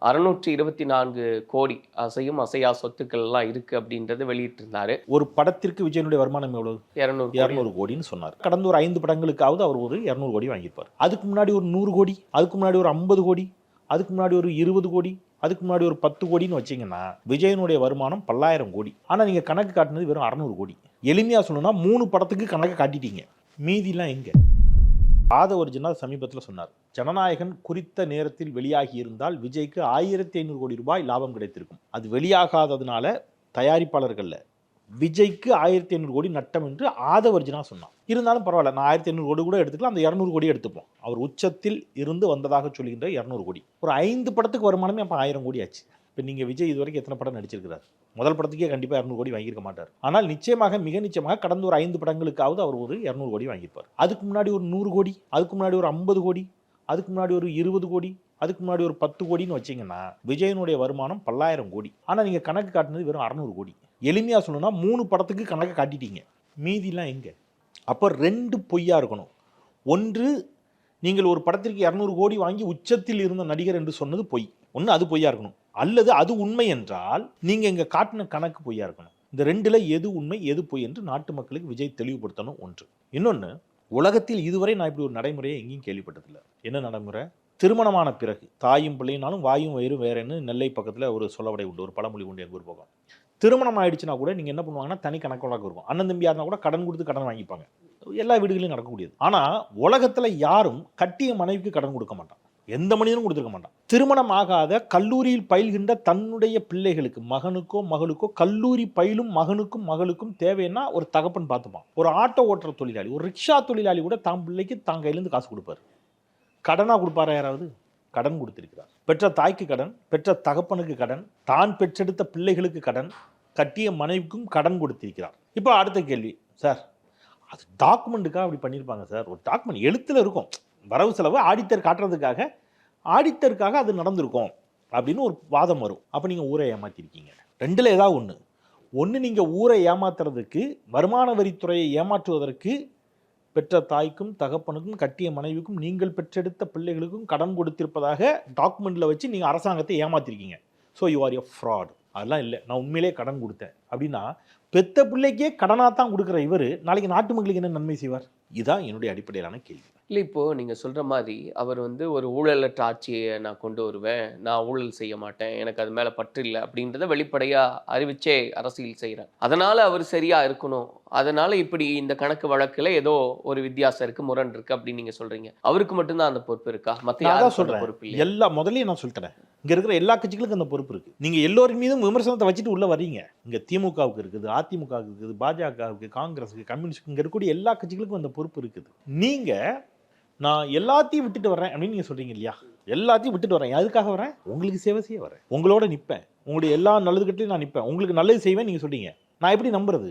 624 கோடி அசையும் அசையா சொத்துக்கள் எல்லாம் இருக்கு அப்படின்றத வெளியிட்டிருந்தாரு. ஒரு படத்திற்கு விஜயனுடைய வருமானம் எவ்வளவு? 200 கோடி. 200 கோடின்னு சொன்னார். கடந்த ஒரு 5 படங்களுக்காவது அவர் ஒரு 200 கோடி வாங்கியிருப்பார். அதுக்கு முன்னாடி ஒரு 100 கோடி, அதுக்கு முன்னாடி ஒரு 50 கோடி, அதுக்கு முன்னாடி ஒரு 20 கோடி, அதுக்கு முன்னாடி ஒரு 10 கோடின்னு வச்சீங்கன்னா விஜயனுடைய வருமானம் 10,000 கோடி. ஆனா நீங்க கணக்கு காட்டினது வெறும் 600 கோடி. எளிமையா சொல்லணும்னா 3 படத்துக்கு கணக்கு காட்டிட்டீங்க. மீதிலாம் எங்க? ஆதவர்ஜுனா சமீபத்தில் சொன்னார், ஜனநாயகன் குறித்த நேரத்தில் வெளியாகி இருந்தால் விஜய்க்கு 1500 கோடி ரூபாய் லாபம் கிடைத்திருக்கும். அது வெளியாகாததுனால தயாரிப்பாளர்கள்ல விஜய்க்கு 1500 கோடி நட்டம் என்று ஆதவர்ஜுனா சொன்னார். இருந்தாலும் பரவாயில்ல, நான் 1500 கோடி கூட எடுத்துக்கலாம், அந்த 200 கோடி எடுத்துப்போம். அவர் உச்சத்தில் இருந்து வந்ததாக சொல்கின்ற 200 கோடி. ஒரு 5 படத்துக்கு வருமானமே அப்போ 1000 கோடி ஆச்சு. இப்போ நீங்கள் விஜய் இதுவரைக்கும் எத்தனை படம் நடிச்சிருக்கிறார்? முதல் படத்துக்கே கண்டிப்பாக 200 கோடி வாங்கியிருக்க மாட்டார். ஆனால் நிச்சயமாக மிக நிச்சயமாக கடந்த ஒரு 5 படங்களுக்காவது அவர் ஒரு 200 கோடி வாங்கியிருப்பார். அதுக்கு முன்னாடி ஒரு 100 கோடி, அதுக்கு முன்னாடி ஒரு 50 கோடி, அதுக்கு முன்னாடி ஒரு 20 கோடி, அதுக்கு முன்னாடி ஒரு 10 கோடின்னு வச்சிங்கன்னா விஜயனுடைய வருமானம் 10,000 கோடி. ஆனால் நீங்கள் கணக்கு காட்டினது வெறும் 600 கோடி. எளிமையாக சொல்லணும்னா 3 படத்துக்கு கணக்கு காட்டிட்டீங்க. மீதிலாம் எங்கே? அப்போ 2 பொய்யா இருக்கணும். ஒன்று, நீங்கள் ஒரு படத்திற்கு 200 கோடி வாங்கி உச்சத்தில் இருந்த நடிகர் என்று சொன்னது பொய். ஒன்று அது பொய்யா இருக்கணும், அல்லது அது உண்மை என்றால் நீங்கள் இங்கே காட்டின கணக்கு பொய்யா இருக்கணும். இந்த 2ல் எது உண்மை எது பொய் என்று நாட்டு மக்களுக்கு விஜய் தெளிவுபடுத்தணும். ஒன்று. இன்னொன்று, உலகத்தில் இதுவரை நான் இப்படி ஒரு நடைமுறையை எங்கேயும் கேள்விப்பட்டதில்லை. என்ன நடைமுறை? திருமணமான பிறகு தாயும் பிள்ளைனாலும் வாயும் வயிறு வேறேன்னு நெல்லை பக்கத்தில் ஒரு சொல்லவடை உண்டு, ஒரு பழமொழி உண்டு எங்கள் ஊர் பக்கம். திருமணம் ஆயிடுச்சுன்னா கூட நீங்கள் என்ன பண்ணுவாங்கன்னா தனி கணக்கு வழக்கு இருக்கும். அண்ணன் தம்பியாக இருந்தால் கூட கடன் கொடுத்து கடன் வாங்கிப்பாங்க. எல்லா வீடுகளையும் நடக்கக்கூடியது. ஆனால் உலகத்தில் யாரும் கட்டிய மனைவிக்கு கடன் கொடுக்க மாட்டான். எந்த மனிதனும் கொடுத்துருக்க மாட்டான். திருமணம் ஆகாத கல்லூரியில் பயில்கின்ற தன்னுடைய பிள்ளைகளுக்கு, மகனுக்கோ மகளுக்கோ, கல்லூரி பயிலும் மகனுக்கும் மகளுக்கும் தேவைன்னா ஒரு தகப்பன் பார்த்துப்பான். ஒரு ஆட்டோ ஓட்டுற தொழிலாளி, ஒரு ரிக்ஷா தொழிலாளி கூட தான் பிள்ளைக்கு தான் கையிலேருந்து காசு கொடுப்பாரு. கடனாக கொடுப்பாரா யாராவது? கடன் கொடுத்திருக்கிறார். பெற்ற தாய்க்கு கடன், பெற்ற தகப்பனுக்கு கடன், தான் பெற்றெடுத்த பிள்ளைகளுக்கு கடன், கட்டிய மனைவிக்கும் கடன் கொடுத்திருக்கிறார். இப்போ அடுத்த கேள்வி, சார் அது டாக்குமெண்ட்டுக்காக அப்படி பண்ணியிருப்பாங்க சார். ஒரு டாக்குமெண்ட் எழுத்தில் இருக்கும், வரவு செலவு ஆடிட்டர் ஆடிட்டருக்காக அது நடந்திருக்கும் அப்படின்னு ஒரு வாதம் வரும். அப்போ நீங்கள் ஊரை ஏமாற்றிருக்கீங்க. 2ல் ஏதாவது ஒன்று நீங்கள் ஊரை ஏமாத்துறதுக்கு, வருமான வரித்துறையை ஏமாற்றுவதற்கு பெற்ற தாய்க்கும் தகப்பனுக்கும் கட்டிய மனைவிக்கும் நீங்கள் பெற்றெடுத்த பிள்ளைகளுக்கும் கடன் கொடுத்திருப்பதாக டாக்குமெண்ட்டில் வச்சு நீங்கள் அரசாங்கத்தை ஏமாத்திருக்கீங்க. So you are a fraud. அதெல்லாம் இல்லை, நான் உண்மையிலே கடன் கொடுத்தேன் அப்படின்னா பெத்த பிள்ளைக்கே கடனாக தான் கொடுக்குற இவர் நாளைக்கு நாட்டு மக்களுக்கு என்ன நன்மை செய்வார்? இதுதான் என்னுடைய அடிப்படையிலான கேள்வி. இல்லை, இப்போது நீங்கள் சொல்கிற மாதிரி அவர் ஒரு ஊழலற்ற ஆட்சியை நான் கொண்டு வருவேன், நான் ஊழல் செய்ய மாட்டேன், எனக்கு அது மேலே பற்று இல்லை அப்படின்றத வெளிப்படையாக அறிவிச்சே அரசியல் செய்கிறார். அதனால் அவர் சரியாக இருக்கணும், அதனால் இப்படி இந்த கணக்கு வழக்கில் ஏதோ ஒரு வித்தியாசம் இருக்குது, முரண் இருக்குது அப்படின்னு நீங்கள் சொல்கிறீங்க. அவருக்கு மட்டும்தான் அந்த பொறுப்பு இருக்கா? மற்ற யாரும் சொல்கிற பொறுப்பு இல்லை? எல்லா முதலையும் நான் சொல்லிட்டேன், இங்கே இருக்கிற எல்லா கட்சிகளுக்கும் அந்த பொறுப்பு இருக்குது. நீங்கள் எல்லோரின் மீதும் விமர்சனத்தை வச்சுட்டு உள்ளே வர்றீங்க. இங்கே திமுகவுக்கு இருக்குது, அதிமுகவுக்கு இருக்குது, பாஜகவுக்கு, காங்கிரஸுக்கு, கம்யூனிஸ்டுக்கு, இங்கே இருக்கக்கூடிய எல்லா கட்சிகளுக்கும் அந்த பொறுப்பு இருக்குது. நீங்கள் நான் எல்லாத்தையும் விட்டுட்டு வரேன் அப்படின்னு நீங்கள் சொல்கிறீங்க இல்லையா? எல்லாத்தையும் விட்டுட்டு வரேன். அதுக்காக வரேன், உங்களுக்கு சேவை செய்ய வரேன், உங்களோட நிற்பேன், உங்களுடைய எல்லா நல்லது கட்டிலையும் நான் நிற்பேன், உங்களுக்கு நல்லது செய்வேன் நீங்கள் சொல்கிறீங்க. நான் எப்படி நம்புறது?